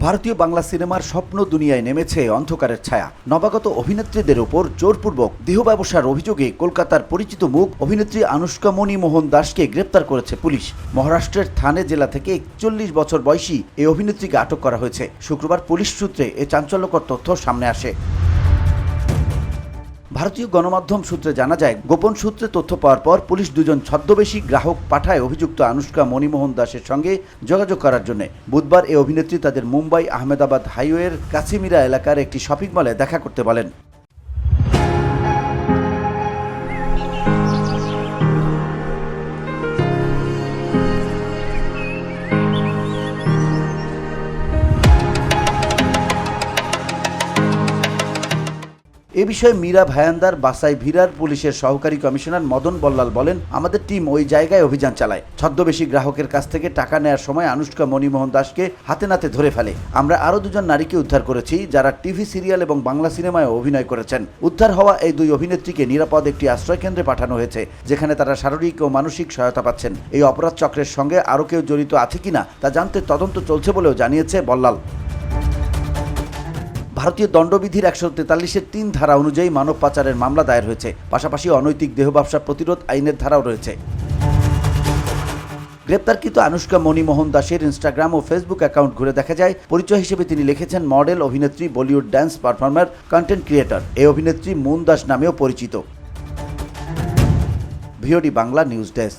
ভারতীয় বাংলা সিনেমার স্বপ্ন দুনিয়ায় নেমেছে অন্ধকারের ছায়া। নবাগত অভিনেত্রীদের উপর জোরপূর্বক দেহ ব্যবসার অভিযোগে কলকাতার পরিচিত মুখ অভিনেত্রী আনুশকা মণি মোহন দাসকে গ্রেপ্তার করেছে পুলিশ। মহারাষ্ট্রের থানে জেলা থেকে 41 বছর বয়সী এই অভিনেত্রীকে আটক করা হয়েছে। শুক্রবার পুলিশ সূত্রে এ চাঞ্চল্যকর তথ্য সামনে আসে। ভারতীয় গণমাধ্যম সূত্রে জানা যায়, গোপন সূত্রে তথ্য পাওয়ার পর পুলিশ দুজন ছদ্মবেশী গ্রাহক পাঠায় অভিযুক্ত আনুশকা মণিমোহন দাসের সঙ্গে যোগাযোগ করার জন্য। বুধবার এই অভিনেত্রী তাদের মুম্বাই আহমেদাবাদ হাইওয়ের কাছিমিরা এলাকার একটি শপিং মলে দেখা করতে বলেন। এ বিষয়ে মীরা ভায়ান্দার বাসাই ভিরার পুলিশের সহকারী কমিশনার মদন বল্লাল বলেন, আমাদের টিম ওই জায়গায় অভিযান চালায়। ছদ্মবেশী গ্রাহকের কাছ থেকে টাকা নেওয়ার সময় আনুশকা মণিমোহন দাসকে হাতে নাতে ধরে ফেলে। আমরা আরও দুজন নারীকে উদ্ধার করেছি, যারা টিভি সিরিয়াল এবং বাংলা সিনেমায় অভিনয় করেছেন। উদ্ধার হওয়া এই দুই অভিনেত্রীকে নিরাপদ একটি আশ্রয়কেন্দ্রে পাঠানো হয়েছে, যেখানে তারা শারীরিক ও মানসিক সহায়তা পাচ্ছেন। এই অপরাধ চক্রের সঙ্গে আরও কেউ জড়িত আছে কিনা তা জানতে তদন্ত চলছে বলেও জানিয়েছে বল্লাল। ভারতীয় দণ্ডবিধির 143-এর 3 ধারা অনুযায়ী মানব পাচারের মামলা দায়ের হয়েছে। পাশাপাশি অনৈতিক দেহ ব্যবসা প্রতিরোধ আইনের ধারাও রয়েছে। গ্রেপ্তারকৃত আনুশকা মণিমোহন দাসের ইনস্টাগ্রাম ও ফেসবুক অ্যাকাউন্ট ঘুরে দেখা যায়, পরিচয় হিসেবে তিনি লিখেছেন মডেল, অভিনেত্রী, Bollywood dance performer, content creator. এই অভিনেত্রী মুন দাস নামেও পরিচিত। VOD Bangla news desk.